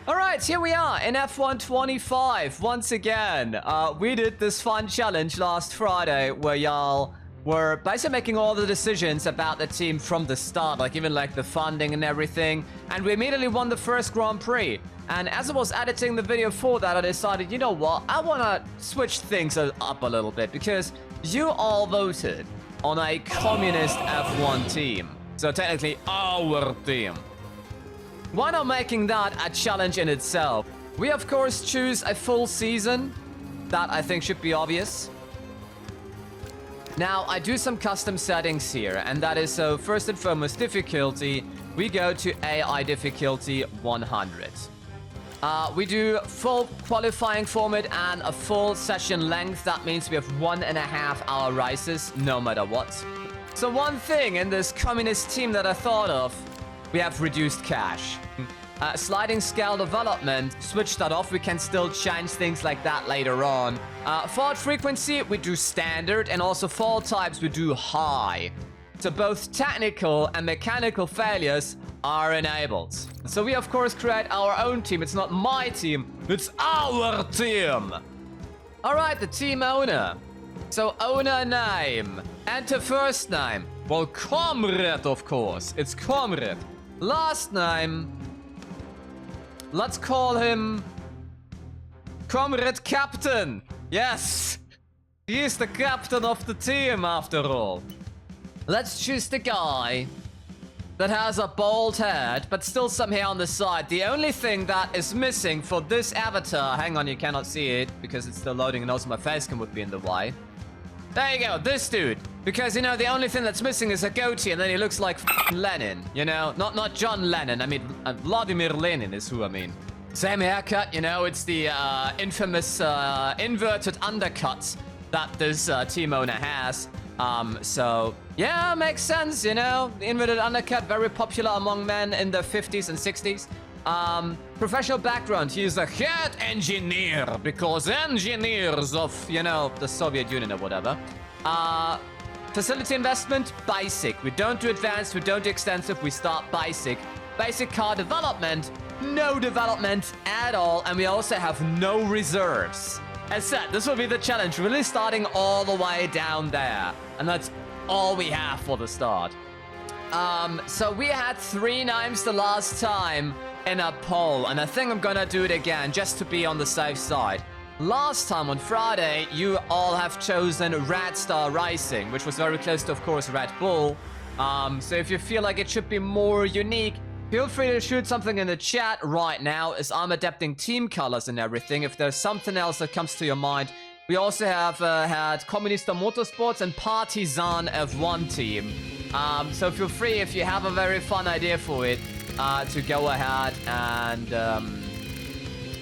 Alright, here we are in F1 25 once again. We did this fun challenge last Friday where y'all were basically making all the decisions about the team from the start, like even like the funding and everything. And we immediately won the first Grand Prix. And as I was editing the video for that, I decided, you know what, I want to switch things up a little bit because you all voted on a communist F1 team. So technically our team. Why not making that a challenge in itself? We of course choose a full season. That I think should be obvious. Now I do some custom settings here, and that is so first and foremost difficulty, we go to AI difficulty 100. We do full qualifying format and a full session length. That means we have 1.5 hour races no matter what. So one thing in this communist team that I thought of, we have reduced cash. Sliding scale development, switch that off. We can still change things like that later on. Fault frequency, we do standard, and also fault types, we do high. So both technical and mechanical failures are enabled. So we of course create our own team. It's not my team, it's our team. All right, the team owner. So owner name, enter first name. Well, Comrade, of course. It's Comrade. Last name, let's call him Comrade Captain. Yes, he is the captain of the team after all. Let's choose the guy that has a bald head, but still some hair on the side. The only thing that is missing for this avatar, hang on, you cannot see it because it's still loading and also my face cam would be in the way. There you go, this dude. Because, you know, the only thing that's missing is a goatee, and then he looks like Lenin, you know? Not John Lennon, I mean, Vladimir Lenin is who I mean. Same haircut, you know, it's the infamous inverted undercut that this team owner has. So, yeah, makes sense, you know? The inverted undercut, very popular among men in the 50s and 60s. Professional background, he is a head engineer, because engineers of, you know, the Soviet Union or whatever. Facility investment, basic. We don't do advanced, we don't do extensive, we start basic. Basic car development, no development at all, and we also have no reserves. As said, this will be the challenge, really starting all the way down there. And that's all we have for the start. So we had 3 names the last time in a poll, and I think I'm gonna do it again just to be on the safe side. Last time on Friday, you all have chosen Red Star Racing, which was very close to, of course, Red Bull. So if you feel like it should be more unique, feel free to shoot something in the chat right now, as I'm adapting team colors and everything. If there's something else that comes to your mind. We also have had Comunista Motorsports and Partizan F1 team. So feel free, if you have a very fun idea for it, to go ahead and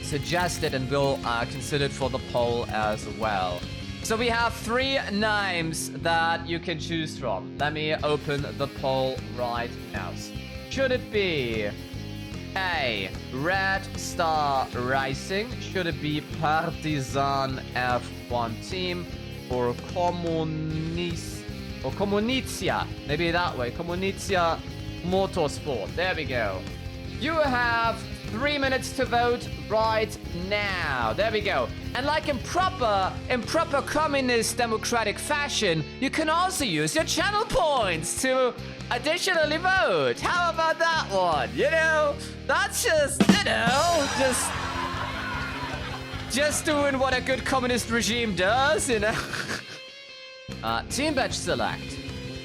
suggest it, and we'll consider it for the poll as well. So we have 3 names that you can choose from. Let me open the poll right now. Should it be A, Red Star Racing? Should it be Partizan F1 team? Or Komunicja? Maybe that way. Komunicja Motorsport. There we go. You have 3 minutes to vote right now. There we go. And like in proper communist democratic fashion, you can also use your channel points to additionally vote. How about that one? You know, that's just, you know, just doing what a good communist regime does, you know. Team badge select.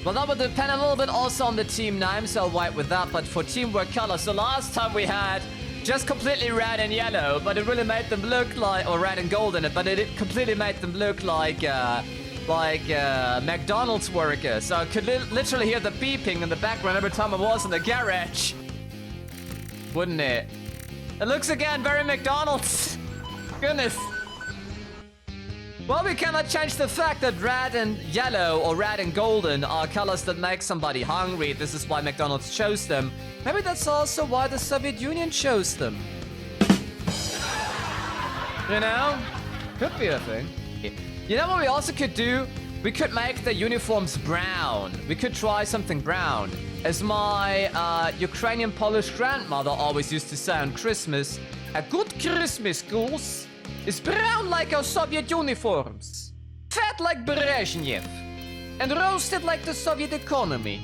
Well, that would depend a little bit also on the team name, so I'll wait with that. But for teamwork color, so last time we had just completely red and yellow, but it really made them look like, or red and gold in it, but it completely made them look like McDonald's workers. So I could literally hear the beeping in the background every time I was in the garage. Wouldn't it? It looks again very McDonald's. Goodness. Well, we cannot change the fact that red and yellow or red and golden are colors that make somebody hungry. This is why McDonald's chose them. Maybe that's also why the Soviet Union chose them. You know? Could be a thing. You know what we also could do? We could make the uniforms brown. We could try something brown. As my Ukrainian Polish grandmother always used to say on Christmas, a good Christmas goose is brown like our Soviet uniforms, fat like Brezhnev, and roasted like the Soviet economy.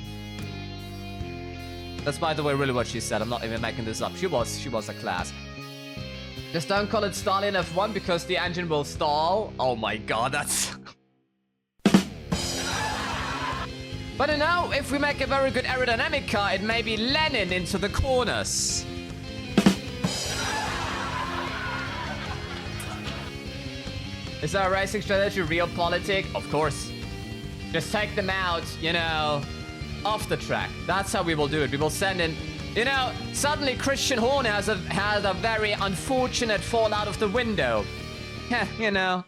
That's, by the way, really what she said. I'm not even making this up. She was a class. Just don't call it Stalin F1 because the engine will stall. Oh my god, that's... But you know, if we make a very good aerodynamic car, it may be Lenin into the corners. Is our racing strategy realpolitik? Of course. Just take them out, you know, off the track. That's how we will do it. We will send in... You know, suddenly Christian Horner has a very unfortunate fall out of the window. You know.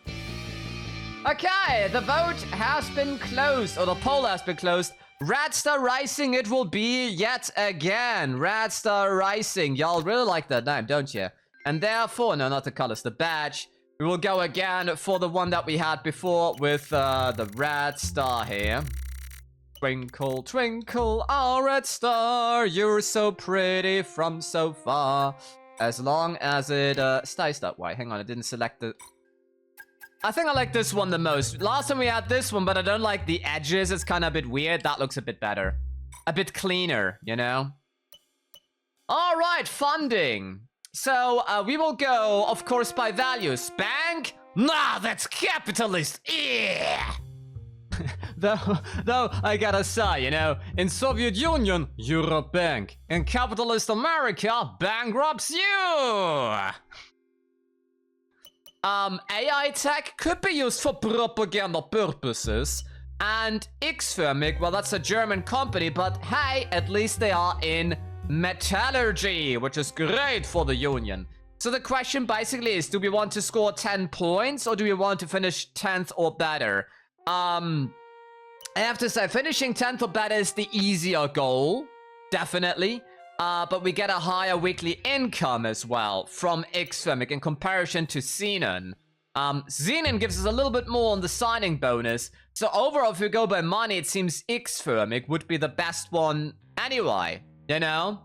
Okay, the vote has been closed, or the poll has been closed. Red Star Rising it will be yet again. Red Star Rising. Y'all really like that name, don't you? And therefore, no, not the colors, the badge. We will go again for the one that we had before with the red star here. Twinkle, twinkle, our red star, you're so pretty from so far. As long as it stays that way. Hang on, I didn't select the... I think I like this one the most. Last time we had this one, but I don't like the edges. It's kind of a bit weird. That looks a bit better. A bit cleaner, you know? All right, funding. So, we will go, of course, by values. Bank? Nah, that's capitalist. Yeah. though, I gotta say, you know, in Soviet Union, you're a bank. In capitalist America, bankrupts you. AI tech could be used for propaganda purposes. And X-Firmic, well, that's a German company, but hey, at least they are in metallurgy, which is great for the Union. So the question basically is, do we want to score 10 points or do we want to finish 10th or better? I have to say, finishing 10th or better is the easier goal, definitely. But we get a higher weekly income as well from X-Firmic in comparison to Xenon. Xenon gives us a little bit more on the signing bonus. So overall, if we go by money, it seems X-Firmic would be the best one anyway. You know?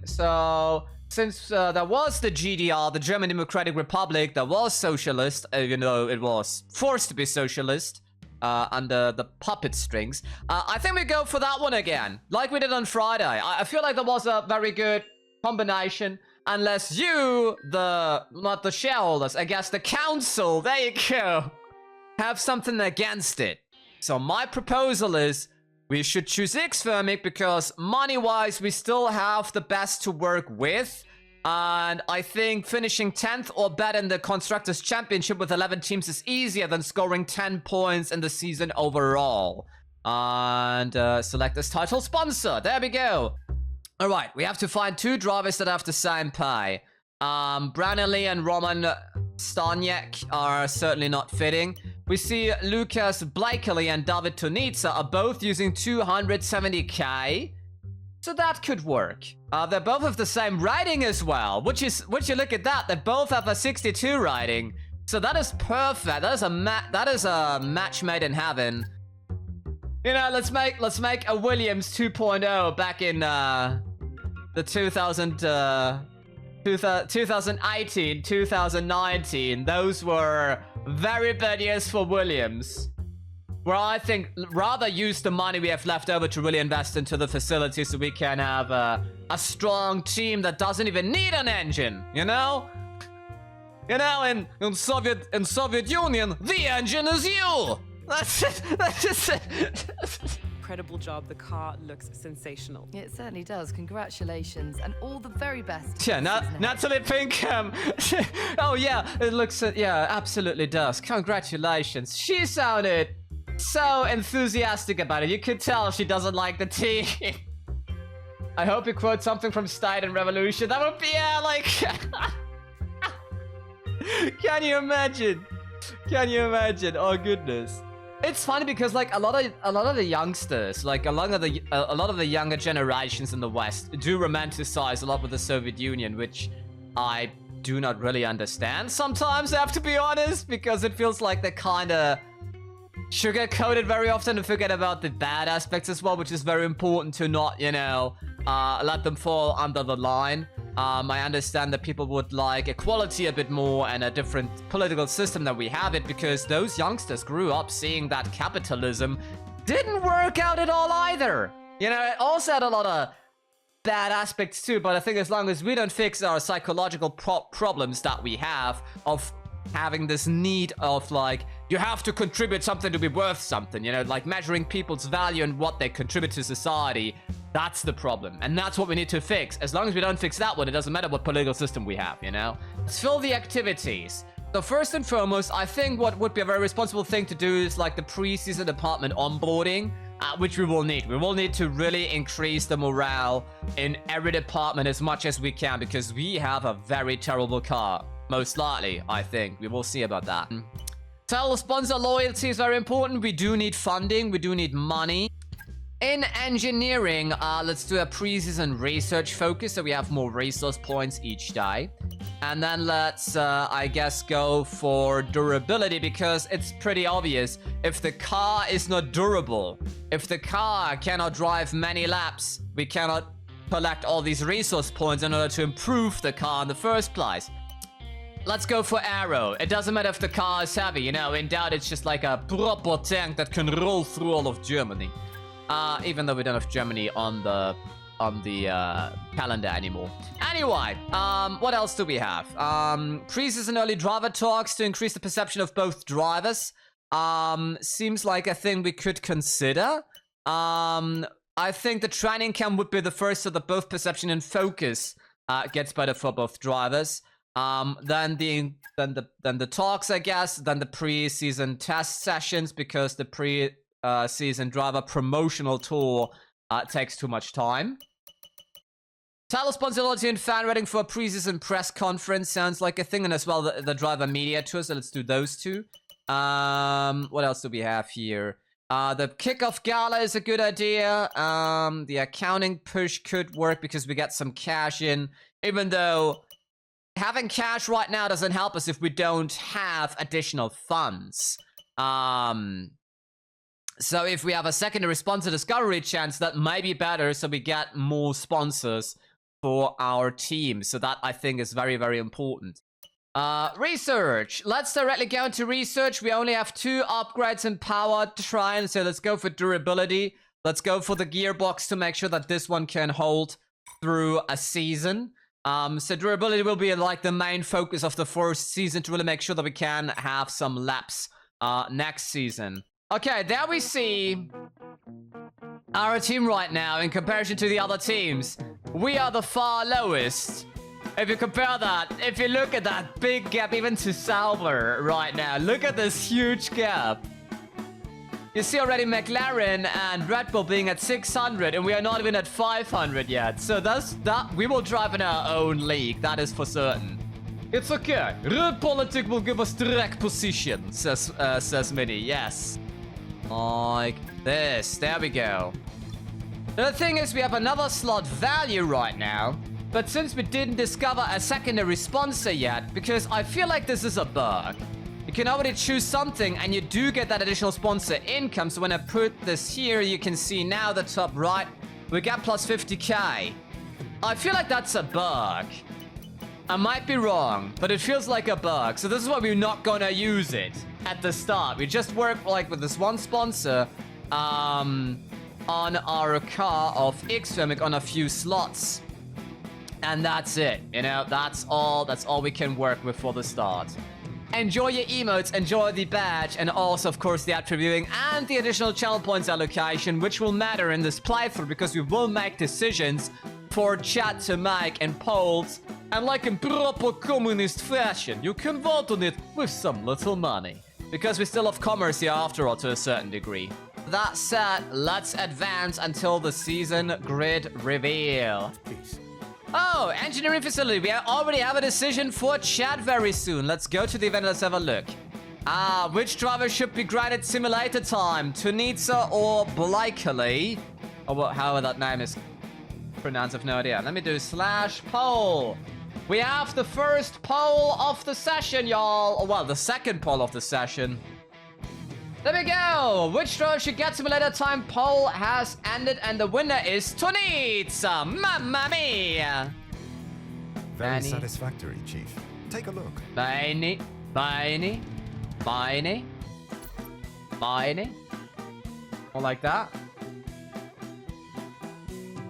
So, since there was the GDR, the German Democratic Republic, that was socialist, even though it was forced to be socialist, under the puppet strings, I think we go for that one again, like we did on Friday. I feel like that was a very good combination, unless you, not the shareholders, I guess the council, there you go, have something against it. So my proposal is, we should choose X-Firmic because money-wise, we still have the best to work with. And I think finishing 10th or better in the Constructors' Championship with 11 teams is easier than scoring 10 points in the season overall. And select this title sponsor. There we go. All right, we have to find 2 drivers that have the same pay. Branelli and Roman Staniek are certainly not fitting. We see Lucas Blakely and David Tonitsa are both using 270k. So that could work. They both have the same rating as well. Would you look at that? They both have a 62 rating. So that is perfect. That is a match made in heaven. You know, let's make a Williams 2.0 back in the 2018, 2019. Those were very bad years for Williams. Where I think rather use the money we have left over to really invest into the facility so we can have a strong team that doesn't even need an engine, you know? You know, in Soviet Union, the engine is you! That's it, that's just it. Incredible job, the car looks sensational. It certainly does. Congratulations and all the very best. Yeah, Natalie Pinkham. Oh yeah, it looks, yeah, absolutely does. Congratulations. She sounded so enthusiastic about it. You could tell she doesn't like the team. I hope you quote something from State and Revolution. That would be, yeah, like... Can you imagine? Can you imagine? Oh goodness. It's funny because like a lot of the youngsters, like a lot of the younger generations in the West do romanticize a lot with the Soviet Union, which I do not really understand sometimes, I have to be honest, because it feels like they're kind of sugar-coated very often and forget about the bad aspects as well, which is very important to not, you know, let them fall under the line. I understand that people would like equality a bit more and a different political system than we have it, because those youngsters grew up seeing that capitalism didn't work out at all either. You know, it also had a lot of bad aspects too, but I think as long as we don't fix our psychological problems that we have of having this need of like, you have to contribute something to be worth something, you know, like measuring people's value and what they contribute to society, that's the problem. And that's what we need to fix. As long as we don't fix that one, it doesn't matter what political system we have, you know? Let's fill the activities. So first and foremost, I think what would be a very responsible thing to do is like the pre-season department onboarding, which we will need. We will need to really increase the morale in every department as much as we can, because we have a very terrible car. Most likely, I think. We will see about that. Tell sponsor loyalty is very important. We do need funding. We do need money. In engineering, let's do a pre-season research focus so we have more resource points each day. And then let's, I guess, go for durability, because it's pretty obvious. If the car is not durable, if the car cannot drive many laps, we cannot collect all these resource points in order to improve the car in the first place. Let's go for aero. It doesn't matter if the car is heavy, you know, in doubt it's just like a proper tank that can roll through all of Germany. Even though we don't have Germany on the calendar anymore. Anyway, what else do we have? Pre-season early driver talks to increase the perception of both drivers. Seems like a thing we could consider. I think the training camp would be the first so that both perception and focus gets better for both drivers. Then the talks, I guess. Then the pre-season test sessions, because the pre-season driver promotional tour takes too much time. Title responsibility and fan rating for a pre-season press conference sounds like a thing, and as well the driver media tour, so let's do those two. What else do we have here? The kickoff gala is a good idea. The accounting push could work because we get some cash in, even though having cash right now doesn't help us if we don't have additional funds. So if we have a secondary sponsor discovery chance, that might be better, so we get more sponsors for our team. So that, I think, is very, very important. Research. Let's directly go into research. We only have 2 upgrades in power train, so let's go for durability. Let's go for the gearbox to make sure that this one can hold through a season. So durability will be like the main focus of the first season to really make sure that we can have some laps next season. Okay, there we see our team right now in comparison to the other teams. We are the far lowest. If you compare that, if you look at that big gap even to Sauber right now, look at this huge gap. You see already McLaren and Red Bull being at 600, and we are not even at 500 yet. So that we will drive in our own league, that is for certain. It's okay. Real politic will give us direct position, says Mini. Yes. Like this. There we go. The thing is, we have another slot value right now. But since we didn't discover a secondary sponsor yet, because I feel like this is a bug. You can already choose something and you do get that additional sponsor income. So when I put this here, you can see now the top right, we get plus 50k. I feel like that's a bug. I might be wrong, but it feels like a bug. So this is why we're not gonna use it at the start. We just work like with this one sponsor on our car of Xfirmic on a few slots. And that's it, you know, that's all we can work with for the start. Enjoy your emotes, enjoy the badge, and also, of course, the ad previewing and the additional channel points allocation, which will matter in this playthrough because we will make decisions for chat to make and polls. And like in proper communist fashion, you can vote on it with some little money. Because we still have commerce here after all to a certain degree. That said, let's advance until the season grid reveal. Peace. Oh, engineering facility. We already have a decision for chat very soon. Let's go to the event. Let's have a look. Which driver should be granted simulator time? Tunitsa or Blakely? Or what, however that name is pronounced, I've no idea. Let me do /poll. We have the first poll of the session, y'all. Oh, well, the second poll of the session. There we go! Which drone should get simulator time poll has ended, and the winner is Tonitsa! Mamma mia! Very Manny. satisfactory, Chief. Take a look. Miney. More like that.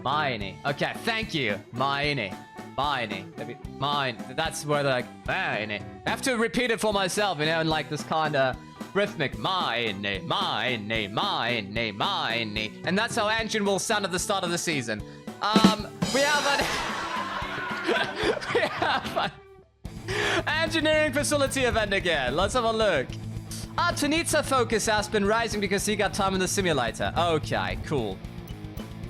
Miney. Okay, thank you. Miney. Mine. That's where they're like, Miney. I have to repeat it for myself, you know, in like this kind of rhythmic Miney. And that's how Engine will sound at the start of the season. We have an engineering facility event again. Let's have a look. Tonitsa focus has been rising because he got time in the simulator. Okay, cool.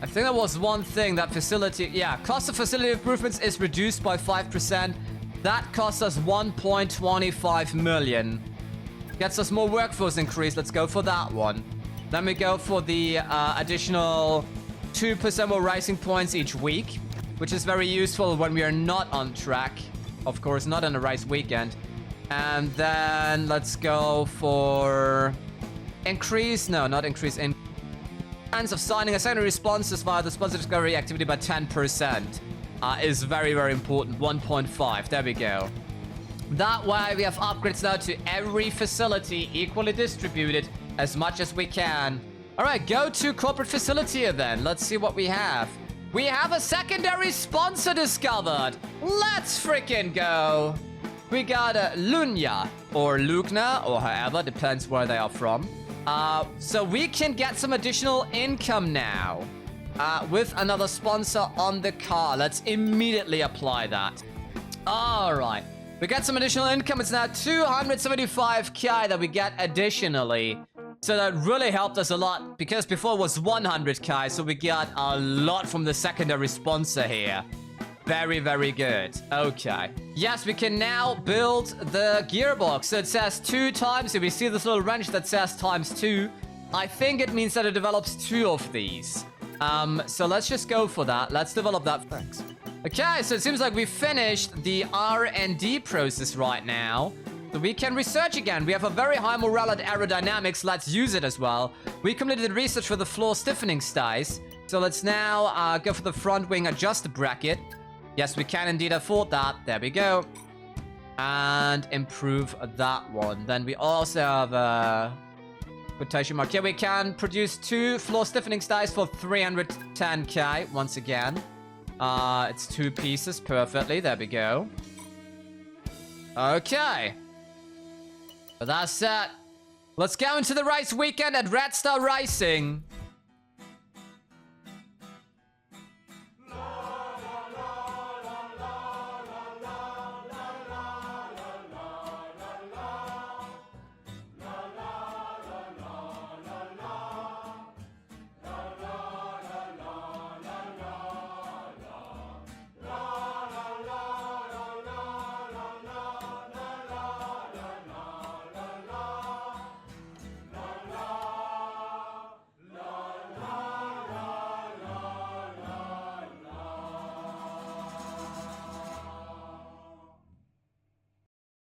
I think that was one thing, that facility... Yeah, cost of facility improvements is reduced by 5%. That costs us 1.25 million. Gets us more workforce increase. Let's go for that one. Then we go for the additional 2% more rising points each week, which is very useful when we are not on track. Of course, not on a rice weekend. And then let's go for... Increase... No, not increase... Chance of signing a secondary sponsors via the sponsor discovery activity by 10% is very, very important. 1.5. There we go. That way, we have upgrades now to every facility, equally distributed as much as we can. All right, go to corporate facility then. Let's see what we have. We have a secondary sponsor discovered. Let's freaking go. We got Lunya or Lugna or however, depends where they are from. So we can get some additional income now with another sponsor on the car. Let's immediately apply that. All right. We get some additional income. It's now 275k that we get additionally. So that really helped us a lot because before it was 100k. So we got a lot from the secondary sponsor here. Very, very good. Okay. Yes, we can now build the gearbox. So it says 2 times. If we see this little wrench that says ×2, I think it means that it develops 2 of these. So let's just go for that. Let's develop that. Thanks. Okay, so it seems like we finished the R&D process right now. So we can research again. We have a very high morale at aerodynamics. Let's use it as well. We completed the research for the floor stiffening styes. So let's now go for the front wing adjuster bracket. Yes, we can indeed afford that. There we go. And improve that one. Then we also have a quotation mark. Here we can produce 2 floor stiffening styes for 310k once again. It's 2 pieces perfectly. There we go. Okay. So that's it. Let's go into the rice weekend at Red Star Racing.